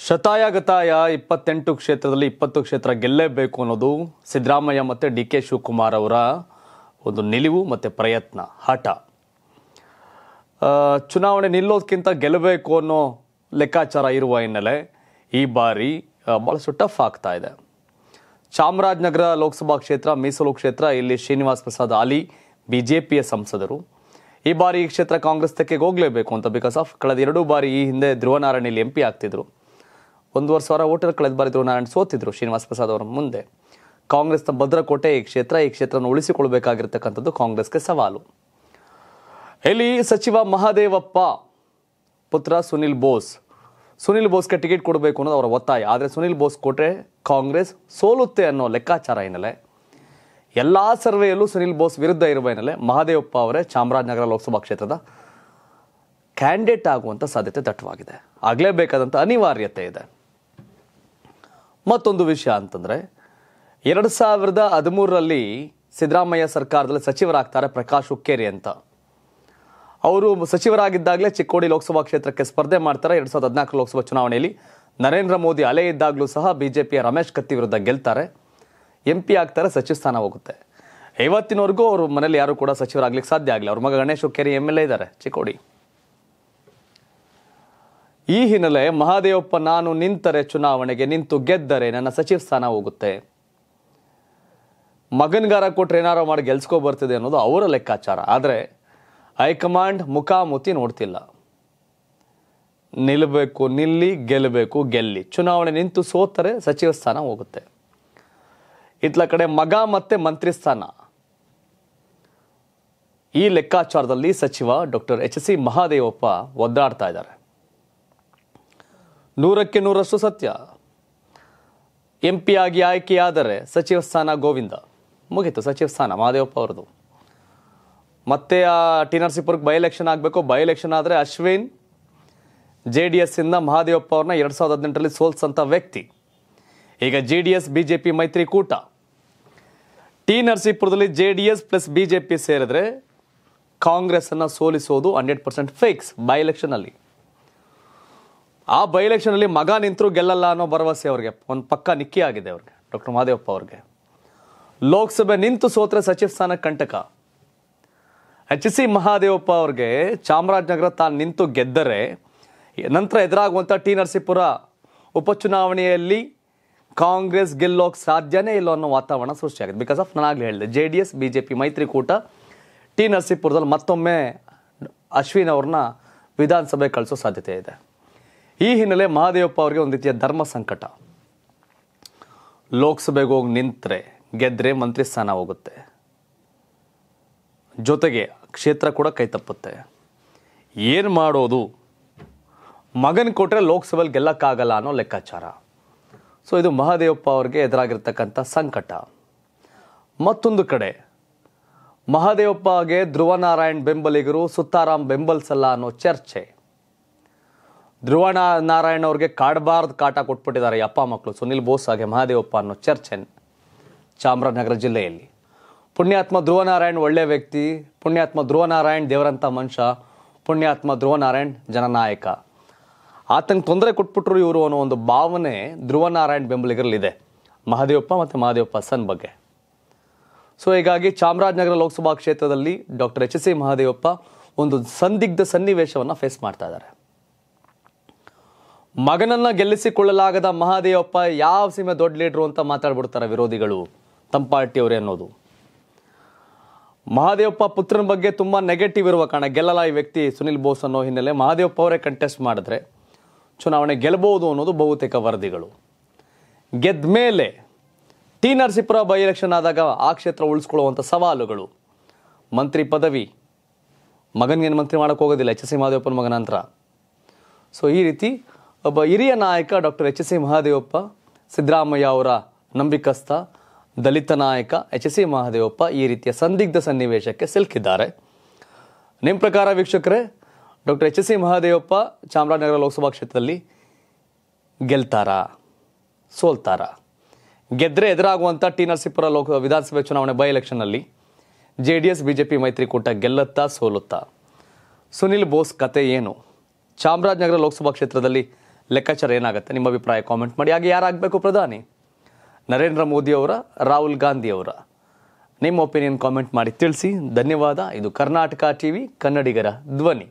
ಶತಾಯಗತಾಯ 28 ಕ್ಷೇತ್ರದಲ್ಲಿ 20 ಕ್ಷೇತ್ರ ಗೆಲ್ಲೇಬೇಕು ಅನ್ನೋದು ಸಿದ್ದರಾಮಯ್ಯ ಮತ್ತು ಡಿ ಕೆ ಶಿವಕುಮಾರ್ ಅವರ ಒಂದು ನಿಲುವು ಮತ್ತು ಪ್ರಯತ್ನ ಹಠ. ಚುನಾವಣೆ ನಿಲ್ಲೋದಕ್ಕಿಂತ ಗೆಲ್ಲಬೇಕು ಅನ್ನೋ ಲೆಕ್ಕಾಚಾರ ಇರುವ ಹಿನ್ನೆಲೆ ಈ ಬಾರಿ ಭಾಳಷ್ಟು ಟಫ್ ಆಗ್ತಾ ಇದೆ. ಚಾಮರಾಜನಗರ ಲೋಕಸಭಾ ಕ್ಷೇತ್ರ ಮೀಸಲು ಕ್ಷೇತ್ರ. ಇಲ್ಲಿ ಶ್ರೀನಿವಾಸ್ ಪ್ರಸಾದ್ ಆಲಿ ಬಿಜೆಪಿಯ ಸಂಸದರು. ಈ ಬಾರಿ ಈ ಕ್ಷೇತ್ರ ಕಾಂಗ್ರೆಸ್ ತೆಕ್ಕೆಗೆ ಹೋಗಲೇಬೇಕು ಅಂತ ಬಿಕಾಸ್ ಆಫ್ ಕಳೆದ 2 ಬಾರಿ ಈ ಹಿಂದೆ ಧ್ರುವನಾರಾಯಣ ಇಲ್ಲಿ MP ಆಗ್ತಿದ್ರು. 1,500,000 ವೋಟರ್ ಕಳೆದ ಬಾರಿ ಧ್ರುವನಾರಾಯಣ ಸೋತಿದ್ರು ಶ್ರೀನಿವಾಸ್ ಪ್ರಸಾದ್ ಅವರ ಮುಂದೆ. ಕಾಂಗ್ರೆಸ್ನ ಭದ್ರಕೋಟೆ ಈ ಕ್ಷೇತ್ರವನ್ನು ಉಳಿಸಿಕೊಳ್ಬೇಕಾಗಿರ್ತಕ್ಕಂಥದ್ದು ಕಾಂಗ್ರೆಸ್ಗೆ ಸವಾಲು. ಇಲ್ಲಿ ಸಚಿವ ಮಹದೇವಪ್ಪ ಪುತ್ರ ಸುನಿಲ್ ಬೋಸ್ಗೆ ಟಿಕೆಟ್ ಕೊಡಬೇಕು ಅನ್ನೋದು ಅವರ ಒತ್ತಾಯ. ಆದರೆ ಸುನಿಲ್ ಬೋಸ್ ಕೊಟ್ಟರೆ ಕಾಂಗ್ರೆಸ್ ಸೋಲುತ್ತೆ ಅನ್ನೋ ಲೆಕ್ಕಾಚಾರ ಹಿನ್ನೆಲೆ ಎಲ್ಲ ಸರ್ವೆಯಲ್ಲೂ ಸುನಿಲ್ ಬೋಸ್ ವಿರುದ್ಧ ಇರುವ ಹಿನ್ನೆಲೆ ಮಹದೇವಪ್ಪ ಅವರೇ ಚಾಮರಾಜನಗರ ಲೋಕಸಭಾ ಕ್ಷೇತ್ರದ ಕ್ಯಾಂಡಿಡೇಟ್ ಆಗುವಂಥ ಸಾಧ್ಯತೆ ದಟ್ಟವಾಗಿದೆ. ಆಗಲೇಬೇಕಾದಂಥ ಅನಿವಾರ್ಯತೆ ಇದೆ. ಮತ್ತೊಂದು ವಿಷಯ ಅಂತಂದರೆ 2013ರಲ್ಲಿ ಸಿದ್ದರಾಮಯ್ಯ ಸರ್ಕಾರದಲ್ಲಿ ಸಚಿವರಾಗ್ತಾರೆ ಪ್ರಕಾಶ್ ಹುಕ್ಕೇರಿ ಅಂತ. ಅವರು ಸಚಿವರಾಗಿದ್ದಾಗಲೇ ಚಿಕ್ಕೋಡಿ ಲೋಕಸಭಾ ಕ್ಷೇತ್ರಕ್ಕೆ ಸ್ಪರ್ಧೆ ಮಾಡ್ತಾರೆ. 2014 ಲೋಕಸಭಾ ಚುನಾವಣೆಯಲ್ಲಿ ನರೇಂದ್ರ ಮೋದಿ ಅಲೆ ಇದ್ದಾಗಲೂ ಸಹ ಬಿಜೆಪಿಯ ರಮೇಶ್ ಕತ್ತಿ ವಿರುದ್ಧ ಗೆಲ್ತಾರೆ. MP ಆಗ್ತಾರೆ, ಸಚಿವ ಸ್ಥಾನ ಹೋಗುತ್ತೆ. ಇವತ್ತಿನವರೆಗೂ ಅವ್ರ ಮನೇಲಿ ಯಾರು ಕೂಡ ಸಚಿವರಾಗ್ಲಿಕ್ಕೆ ಸಾಧ್ಯ ಆಗಿಲ್ಲ. ಅವ್ರ ಮಗ ಗಣೇಶ್ ಹುಕ್ಕೇರಿ MLA ಇದ್ದಾರೆ ಚಿಕ್ಕೋಡಿ. ಈ ಹಿನ್ನೆಲೆ ಮಹದೇವಪ್ಪ ನಾನು ನಿಂತರೆ ಚುನಾವಣೆಗೆ ನಿಂತು ಗೆದ್ದರೆ ನನ್ನ ಸಚಿವ ಸ್ಥಾನ ಹೋಗುತ್ತೆ, ಮಗನ್ಗಾರ ಕೊಟ್ರೆ ಏನಾರು ಮಾಡಿ ಗೆಲ್ಸ್ಕೊ ಬರ್ತಿದೆ ಅನ್ನೋದು ಅವರ ಲೆಕ್ಕಾಚಾರ. ಆದರೆ ಹೈಕಮಾಂಡ್ ಮುಖಾಮುಖಿ ನೋಡ್ತಿಲ್ಲ. ನಿಲ್ಲಬೇಕು ನಿಲ್ಲಿ, ಗೆಲ್ಲಬೇಕು ಗೆಲ್ಲಿ. ಚುನಾವಣೆ ನಿಂತು ಸೋತರೆ ಸಚಿವ ಸ್ಥಾನ ಹೋಗುತ್ತೆ. ಇತ್ಲ ಕಡೆ ಮಗ ಮತ್ತೆ ಮಂತ್ರಿ ಸ್ಥಾನ. ಈ ಲೆಕ್ಕಾಚಾರದಲ್ಲಿ ಸಚಿವ ಡಾಕ್ಟರ್ HC ಮಹದೇವಪ್ಪ ಒದ್ದಾಡ್ತಾ ಇದ್ದಾರೆ. 100ಕ್ಕೆ 100ರಷ್ಟು ಸತ್ಯ. MP ಆಗಿ ಆಯ್ಕೆಯಾದರೆ ಸಚಿವ ಸ್ಥಾನ ಗೋವಿಂದ, ಮುಗೀತು ಸಚಿವ ಸ್ಥಾನ ಮಹದೇವಪ್ಪ ಅವರದು. ಮತ್ತೆ ಆ ಟಿ ನರಸೀಪುರಕ್ಕೆ ಬೈ ಎಲೆಕ್ಷನ್ ಆಗಬೇಕು. ಬೈ ಎಲೆಕ್ಷನ್ ಆದರೆ ಅಶ್ವಿನ್ JDS ಇಂದ ಮಹದೇವಪ್ಪ ಅವ್ರನ್ನ 2018ರಲ್ಲಿ ಸೋಲ್ಸಂತ ವ್ಯಕ್ತಿ. ಈಗ JDS BJP ಮೈತ್ರಿಕೂಟ. ಟಿ ನರಸೀಪುರದಲ್ಲಿ JDS ಪ್ಲಸ್ BJP ಸೇರಿದ್ರೆ ಕಾಂಗ್ರೆಸ್ ಅನ್ನ ಸೋಲಿಸೋದು 100% ಫಿಕ್ಸ್ ಬೈ ಎಲೆಕ್ಷನ್ ಅಲ್ಲಿ. ಆ ಬೈ ಎಲೆಕ್ಷನ್ ಅಲ್ಲಿ ಮಗ ನಿಂತರೂ ಗೆಲ್ಲಲ್ಲ ಅನ್ನೋ ಭರವಸೆ ಅವ್ರಿಗೆ ಒಂದು ಪಕ್ಕ ನಿಕ್ಕಿ ಆಗಿದೆ ಅವ್ರಿಗೆ, ಡಾಕ್ಟರ್ ಮಹದೇವಪ್ಪ ಅವ್ರಿಗೆ. ಲೋಕಸಭೆ ನಿಂತು ಸೋತ್ರೆ ಸಚಿವ ಸ್ಥಾನ ಕಂಟಕ. HC ಮಹದೇವಪ್ಪ ಅವ್ರಿಗೆ ಚಾಮರಾಜನಗರ ತಾನು ನಿಂತು ಗೆದ್ದರೆ ನಂತರ ಎದುರಾಗುವಂಥ ಟಿ ನರಸೀಪುರ ಉಪಚುನಾವಣೆಯಲ್ಲಿ ಕಾಂಗ್ರೆಸ್ ಗೆಲ್ಲೋಕೆ ಸಾಧ್ಯನೇ ಇಲ್ಲ ಅನ್ನೋ ವಾತಾವರಣ ಸೃಷ್ಟಿಯಾಗಿದೆ. ಬಿಕಾಸ್ ಆಫ್ ನಾನಾಗಲೇ ಹೇಳಿದೆ, JDS BJP ಮೈತ್ರಿಕೂಟ ಟಿ ನರಸೀಪುರದಲ್ಲಿ ಮತ್ತೊಮ್ಮೆ ಅಶ್ವಿನ್ ಅವ್ರನ್ನ ವಿಧಾನಸಭೆ ಕಳಿಸೋ ಸಾಧ್ಯತೆ ಇದೆ. ಈ ಹಿನ್ನೆಲೆ ಮಹದೇವಪ್ಪ ಅವರಿಗೆ ಒಂದು ರೀತಿಯ ಧರ್ಮ ಸಂಕಟ. ಲೋಕಸಭೆಗೆ ಹೋಗಿ ನಿಂತರೆ ಗೆದ್ರೆ ಮಂತ್ರಿ ಸ್ಥಾನ ಹೋಗುತ್ತೆ, ಜೊತೆಗೆ ಕ್ಷೇತ್ರ ಕೂಡ ಕೈ ತಪ್ಪುತ್ತೆ. ಏನು ಮಾಡೋದು? ಮಗನ ಕೊಟ್ಟರೆ ಲೋಕಸಭೆಯಲ್ಲಿ ಗೆಲ್ಲಕ್ಕಾಗಲ್ಲ ಅನ್ನೋ ಲೆಕ್ಕಾಚಾರ. ಸೊ ಇದು ಮಹದೇವಪ್ಪ ಅವ್ರಿಗೆ ಎದುರಾಗಿರ್ತಕ್ಕಂಥ ಸಂಕಟ. ಮತ್ತೊಂದು ಕಡೆ ಮಹದೇವಪ್ಪಗೆ ಧ್ರುವನಾರಾಯಣ್ ಬೆಂಬಲಿಗರು ಸುತ್ತಾರಾಮ್ ಬೆಂಬಲಿಸಲ್ಲ ಅನ್ನೋ ಚರ್ಚೆ. ಧ್ರುವನಾರಾಯಣ್ ಅವ್ರಿಗೆ ಕಾಡಬಾರ್ದು ಕಾಟ ಕೊಟ್ಬಿಟ್ಟಿದ್ದಾರೆ ಈ ಅಪ್ಪ ಮಕ್ಕಳು ಸುನಿಲ್ ಬೋಸ್ ಹಾಗೆ ಮಹದೇವಪ್ಪ ಅನ್ನೋ ಚರ್ಚೆ ಚಾಮರಾಜನಗರ ಜಿಲ್ಲೆಯಲ್ಲಿ. ಪುಣ್ಯಾತ್ಮ ಧ್ರುವನಾರಾಯಣ್ ಒಳ್ಳೆ ವ್ಯಕ್ತಿ, ಪುಣ್ಯಾತ್ಮ ಧ್ರುವನಾರಾಯಣ್ ದೇವರಂಥ ಮನುಷ್ಯ, ಪುಣ್ಯಾತ್ಮ ಧ್ರುವನಾರಾಯಣ್ ಜನನಾಯಕ. ಆತನಿಗೆ ತೊಂದರೆ ಕೊಟ್ಬಿಟ್ರು ಇವರು ಅನ್ನೋ ಒಂದು ಭಾವನೆ ಧ್ರುವನಾರಾಯಣ್ ಬೆಂಬಲಿಗರಲ್ಲಿದೆ ಮಹದೇವಪ್ಪ ಮತ್ತು ಮಹದೇವಪ್ಪ ಸನ್ ಬಗ್ಗೆ. ಸೊ ಹೀಗಾಗಿ ಚಾಮರಾಜನಗರ ಲೋಕಸಭಾ ಕ್ಷೇತ್ರದಲ್ಲಿ ಡಾಕ್ಟರ್ HC ಮಹದೇವಪ್ಪ ಒಂದು ಸಂದಿಗ್ಧ ಸನ್ನಿವೇಶವನ್ನು ಫೇಸ್ ಮಾಡ್ತಾ ಇದ್ದಾರೆ. ಮಗನನ್ನ ಗೆಲ್ಲಿಸಿಕೊಳ್ಳಲಾಗದ ಮಹದೇವಪ್ಪ ಯಾವ ಸೀಮೆ ದೊಡ್ಡ ಲೀಡ್ರು ಅಂತ ಮಾತಾಡ್ಬಿಡ್ತಾರೆ ವಿರೋಧಿಗಳು, ತಮ್ಮ ಪಾರ್ಟಿಯವರೇ ಅನ್ನೋದು. ಮಹದೇವಪ್ಪ ಪುತ್ರನ ಬಗ್ಗೆ ತುಂಬಾ ನೆಗೆಟಿವ್ ಇರುವ ಕಾರಣ ಗೆಲ್ಲಲ್ಲ ಈ ವ್ಯಕ್ತಿ ಸುನಿಲ್ ಬೋಸ್ ಅನ್ನೋ ಹಿನ್ನೆಲೆ ಮಹದೇವಪ್ಪ ಅವರೇ ಕಂಟೆಸ್ಟ್ ಮಾಡಿದ್ರೆ ಚುನಾವಣೆ ಗೆಲ್ಲಬಹುದು ಅನ್ನೋದು ಬಹುತೇಕ ವರದಿಗಳು. ಗೆದ್ದ ಮೇಲೆ ಟಿ ನರಸೀಪುರ ಬೈ ಎಲೆಕ್ಷನ್ ಆದಾಗ ಆ ಕ್ಷೇತ್ರ ಉಳಿಸ್ಕೊಳ್ಳುವಂಥ ಸವಾಲುಗಳು, ಮಂತ್ರಿ ಪದವಿ, ಮಗನಿಗೇನು ಮಂತ್ರಿ ಮಾಡೋಕೆ ಹೋಗೋದಿಲ್ಲ HC ಮಹದೇವಪ್ಪನ ಮಗನ ನಂತರ. ಸೊ ಈ ರೀತಿ ಒಬ್ಬ ಹಿರಿಯ ನಾಯಕ ಡಾಕ್ಟರ್ HC ಮಹದೇವಪ್ಪ, ಸಿದ್ದರಾಮಯ್ಯ ಅವರ ನಂಬಿಕಸ್ಥ ದಲಿತ ನಾಯಕ HC ಮಹದೇವಪ್ಪ ಈ ರೀತಿಯ ಸಂದಿಗ್ಧ ಸನ್ನಿವೇಶಕ್ಕೆ ಸಿಲುಕಿದ್ದಾರೆ. ನಿಮ್ಮ ಪ್ರಕಾರ ವೀಕ್ಷಕರೇ, ಡಾಕ್ಟರ್ HC ಮಹದೇವಪ್ಪ ಚಾಮರಾಜನಗರ ಲೋಕಸಭಾ ಕ್ಷೇತ್ರದಲ್ಲಿ ಗೆಲ್ತಾರಾ, ಸೋಲ್ತಾರಾ? ಗೆದ್ರೆ ಎದುರಾಗುವಂಥ ಟಿ ನರಸೀಪುರ ವಿಧಾನಸಭೆ ಚುನಾವಣೆ ಬೈ ಎಲೆಕ್ಷನ್ನಲ್ಲಿ JDS BJP ಮೈತ್ರಿಕೂಟ ಗೆಲ್ಲುತ್ತಾ ಸೋಲುತ್ತಾ? ಸುನಿಲ್ ಬೋಸ್ ಕತೆ ಏನು? ಚಾಮರಾಜನಗರ ಲೋಕಸಭಾ ಕ್ಷೇತ್ರದಲ್ಲಿ ಲೆಕ್ಕಾಚಾರ ಏನಾಗುತ್ತೆ ನಿಮ್ಮ ಅಭಿಪ್ರಾಯ ಕಾಮೆಂಟ್ ಮಾಡಿ. ಹಾಗೆ ಯಾರಾಗಬೇಕು ಪ್ರಧಾನಿ, ನರೇಂದ್ರ ಮೋದಿ ಅವರ, ರಾಹುಲ್ ಗಾಂಧಿ ಅವರ? ನಿಮ್ಮ ಒಪಿನಿಯನ್ ಕಾಮೆಂಟ್ ಮಾಡಿ ತಿಳಿಸಿ. ಧನ್ಯವಾದ. ಇದು ಕರ್ನಾಟಕ ಟಿವಿ, ಕನ್ನಡಿಗರ ಧ್ವನಿ.